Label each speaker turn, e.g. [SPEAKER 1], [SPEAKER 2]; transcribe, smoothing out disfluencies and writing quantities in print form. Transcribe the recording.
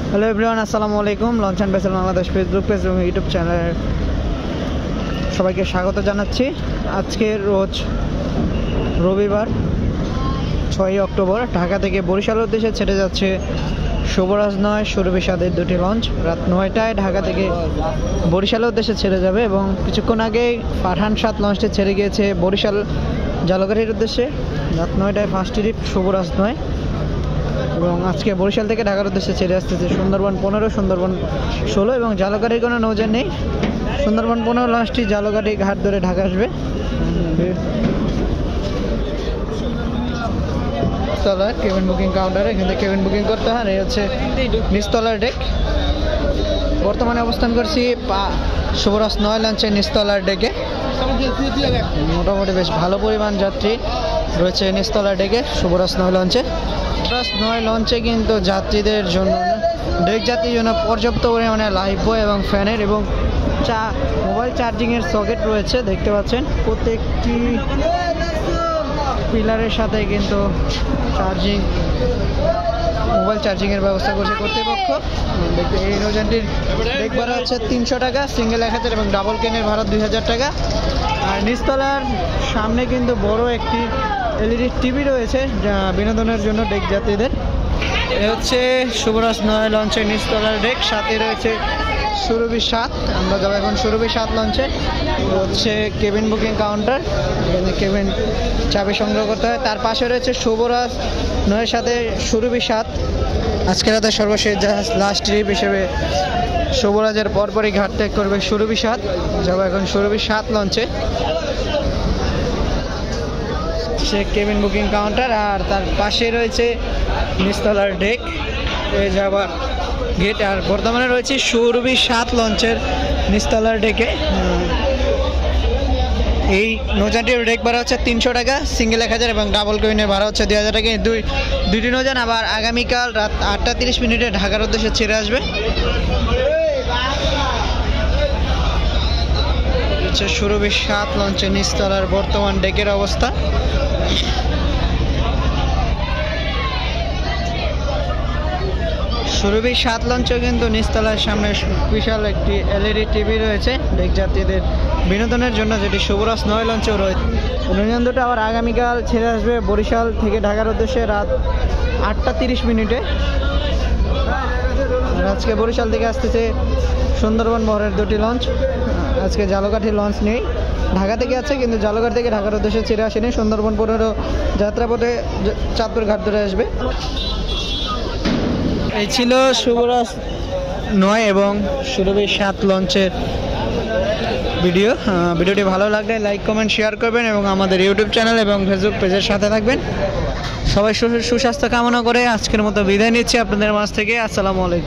[SPEAKER 1] Hello everyone, আসসালামু আলাইকুম। Launch and vessel Bangladesh Facebook page এবং ইউটিউব চ্যানেলের সবাইকে স্বাগত জানাচ্ছি। আজকে রোজ রবিবার 6 অক্টোবর ঢাকা থেকে বরিশালের উদ্দেশ্যে ছেড়ে যাচ্ছে শুভরাজ 9 সুরভি 7-এর দুটি লঞ্চ। রাত 9টায় ঢাকা থেকে বরিশালের উদ্দেশ্যে ছেড়ে যাবে এবং কিছুক্ষণ আগেই ফারহান 7 লঞ্চটি ছেড়ে গিয়েছে বরিশাল জালকাঠির উদ্দেশ্যে। রাত 9টায় ফার্স্ট ট্রিপ শুভরাজ 9 এবং আজকে বরিশাল থেকে ঢাকার উদ্দেশ্যে ছেড়ে আসতেছে সুন্দরবন 15, সুন্দরবন 16 এবং জালকাঠির কোনো নৌযান নেই। সুন্দরবন 15 লঞ্চটি জালকাঠি ঘাট ধরে ঢাকা আসবে। তলার কেবিন বুকিং কাউন্টারে এখান থেকে কেবিন বুকিং করতে হয়। এই হচ্ছে নিচতলার ডেক। বর্তমানে অবস্থান করছি শুভরাজ 9 লঞ্চের নিচতলার ডেকে। মোটামুটি বেশ ভালো পরিমাণ যাত্রী রয়েছে নিচতলার ডেকে শুভরাজ 9 লঞ্চে। শুভরাজ 9 লঞ্চে কিন্তু যাত্রীদের জন্য ডেক যাত্রীর জন্য পর্যাপ্ত পরিমাণে লাইফ বয় এবং ফ্যানের এবং মোবাইল চার্জিংয়ের সকেট রয়েছে। দেখতে পাচ্ছেন প্রত্যেকটি পিলারের সাথে কিন্তু মোবাইল চার্জিংয়ের ব্যবস্থা করছে কর্তৃপক্ষ। এই নৌযানটির ডেক ভাড়া হচ্ছে 300 টাকা, সিঙ্গেল 1000 এবং ডাবল কেনের ভাড়া 2000 টাকা। আর নিচতলার সামনে কিন্তু বড় একটি এলইডি টিভি রয়েছে যা বিনোদনের জন্য ডেক যাত্রীদের। এ হচ্ছে শুভরাজ 9 লঞ্চের নিচতলার ডেক। সাথে রয়েছে সুরভি 7। আমরা যাবো এখন সুরভি 7 লঞ্চে। হচ্ছে কেবিন বুকিং কাউন্টার, এখানে কেবিন চাবি সংগ্রহ করতে হয়। তার পাশে রয়েছে শুভরাজ 9-এর সাথে সুরভি 7। আজকে রাতে সর্বশেষ জাহাজ লাস্ট ট্রিপ হিসেবে শুভরাজের পরপরই ঘাট ত্যাগ করবে সুরভি 7। যাবো এখন সুরভি 7 লঞ্চে। সে কেবিন বুকিং কাউন্টার আর তার পাশে রয়েছে নিচতলার ডেক, যাবার গেট। আর বর্তমানে রয়েছে সুরভি 7 লঞ্চের নিচতলার ডেকে। এই নৌযানটির ডেক ভাড়া হচ্ছে 300 টাকা, সিঙ্গেল 1000 এবং ডাবল কেবিনের ভাড়া হচ্ছে 2000 টাকা। দুইটি নৌযান আবার আগামীকাল রাত 8:30 ঢাকার উদ্দেশ্যে ছেড়ে আসবে। হচ্ছে সুরভি 7 লঞ্চের নিচতলার বর্তমান ডেকের অবস্থা। সুরভি 7 লঞ্চে কিন্তু নিচতলার সামনে বিশাল একটি এলইডি টিভি রয়েছে ডেক যাত্রীদের বিনোদনের জন্য, যেটি শুভরাজ 9 লঞ্চেও রয়েছে। নৌযান দুটো আবার আগামীকাল ছেড়ে আসবে বরিশাল থেকে ঢাকার উদ্দেশ্যে রাত 8:30। আজকে বরিশাল থেকে আসতেছে সুন্দরবন বহরের দুটি লঞ্চ। আজকে জালকাঠির লঞ্চ নেই, ঢাকা থেকে আছে কিন্তু জালকাঠি থেকে ঢাকার উদ্দেশ্যে ছেড়ে আসেনি। সুন্দরবন 15 যাত্রাপথে চাঁদপুর ঘাট ধরে আসবে। এই ছিল শুভরাজ 9 এবং সুরভি 7 লঞ্চের ভিডিও। ভিডিওটি ভালো লাগলে লাইক, কমেন্ট, শেয়ার করবেন এবং আমাদের ইউটিউব চ্যানেল এবং ফেসবুক পেজের সাথে থাকবেন। সবাই সুস্বাস্থ্য কামনা করে আজকের মতো বিদায় নিচ্ছি আপনাদের মাঝ থেকে। আসসালামু আলাইকুম।